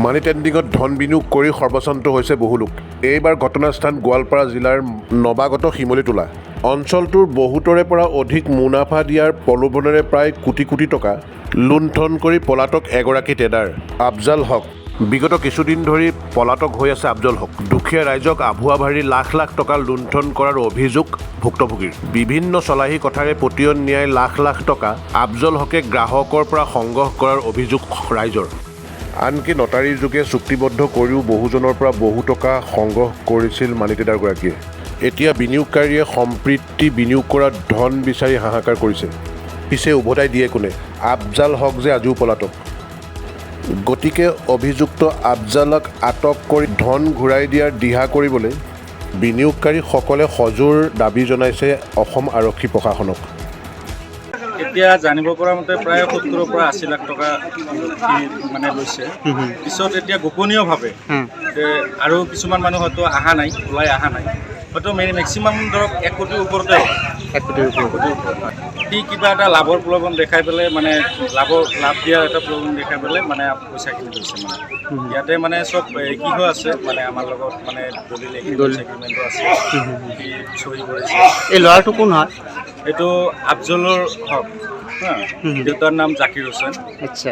মানি টেন্ডিঙত ধন বিনিয়োগ কৰি সৰ্বশান্ত হৈছে বহু লোক। এইবাৰ ঘটনাস্থান গোৱালপাৰা জিলাৰ নৱাগত শিমলুটোলা অঞ্চলটোৰ বহুতৰে পৰা অধিক মুনাফা দিয়াৰ প্ৰলোভনেৰে প্ৰায় কোটি কোটি টকা লুণ্ঠন কৰি পলাতক এগৰাকী ট্ৰেডাৰ আফজাল হক। বিগত কিছুদিন ধৰি পলাতক হৈ আছে আফজল হক। দুখীয়া ৰাইজক আভুৱা ভাৰি লাখ লাখ টকা লুণ্ঠন কৰাৰ অভিযোগ ভুক্তভোগীৰ। বিভিন্ন চলাহী কথাৰে পতিয়ন নিয়াই লাখ লাখ টকা আফজল হকে গ্ৰাহকৰ পৰা সংগ্ৰহ কৰাৰ অভিযোগ ৰাইজৰ। আনকি নটাৰীৰ যোগে চুক্তিবদ্ধ কৰিও বহুজনৰ পৰা বহু টকা সংগ্ৰহ কৰিছিল মানি ট্ৰেডাৰগৰাকীয়ে। এতিয়া বিনিয়োগকাৰীয়ে সম্প্ৰীতি বিনিয়োগ কৰা ধন বিচাৰি হাহাকাৰ কৰিছে। পিছে উভতাই দিয়ে কোনে? আফজাল হক যে আজিও পলাতক। গতিকে অভিযুক্ত আফজালক আটক কৰি ধন ঘূৰাই দিয়াৰ দিহা কৰিবলৈ বিনিয়োগকাৰীসকলে সজোৰ দাবী জনাইছে অসম আৰক্ষী প্ৰশাসনক। এতিয়া জানিব পৰা মতে প্ৰায় ৭০ পৰা ৮০ লাখ টকা মানে লৈছে। পিছত এতিয়া গোপনীয়ভাৱে আৰু কিছুমান মানুহ হয়তো অহা নাই, ওলাই অহা নাই, হয়তো মেক্সিমাম ধৰক ১ কোটিৰ ওপৰতে হয়। ১ কোটিৰ ওপৰত সি কিবা এটা লাভৰ প্ৰলোভন দেখাই পেলাই মানে লাভ দিয়াৰ এটা প্ৰলোভন দেখাই পেলাই মানে পইচাখিনি লৈছে। মানে ইয়াতে মানে চব কি হৈ আছে মানে আমাৰ লগত মানে দলিল এগ্ৰিমেণ্টো আছে, সি চহী কৰিছে। এই ল'ৰাটো কোন হয়? এইটো আফজলৰ হক, দেউতাৰ নাম জাকিৰ হোসেন। আচ্ছা।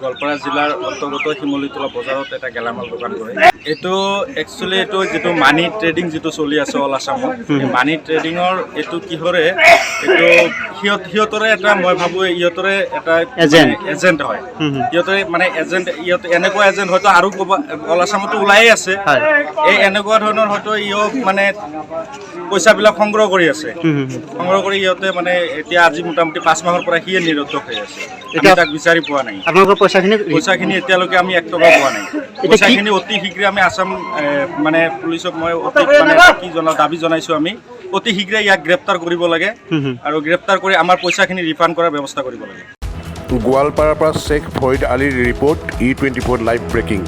গোৱালপাৰা জিলাৰ অন্তৰ্গত শিমলুটোলা বজাৰত এটা গেলামাল দোকান কৰে। এইটো একচুৱেলি এইটো যিটো মানি ট্ৰেডিং যিটো চলি আছে অল আছামত, মানি ট্ৰেডিঙৰ এইটো কিহৰে এইটো সিহঁতৰে এটা মই ভাবোঁ ইহঁতৰে এটা এজেণ্ট হয়। সিহঁতৰে মানে এজেণ্ট ইহঁতে এনেকুৱা এজেণ্ট হয়তো আৰু অল আছামতো ওলাইয়ে আছে। এই এনেকুৱা ধৰণৰ হয়তো মানে পইচাবিলাক সংগ্ৰহ কৰি আছে। সংগ্ৰহ কৰি ইহঁতে মানে এতিয়া আজি মোটামুটি ৫ মাহৰ পৰা সিয়ে নিৰন্তক হৈ আছে। আমি তাক বিচাৰি পোৱা নাই। আপোনালোকৰ পইচাখিনি এতিয়ালৈকে আমি ১ টকা পোৱা নাই। পইচাখিনি অতি শীঘ্ৰে আমি আছাম মানে পুলিচক মই অতি মানে কি দাবী জনাইছোঁ, আমি অতি শীঘ্ৰে ইয়াক গ্ৰেপ্তাৰ কৰিব লাগে আৰু গ্ৰেপ্তাৰ কৰি আমাৰ পইচাখিনি ৰিফাণ্ড কৰাৰ ব্যৱস্থা কৰিব লাগে। গোৱালপাৰাৰ পৰা শ্বেখ ফৰিদ আলীৰ ৰিপৰ্ট E24 লাইভ ব্ৰেকিং।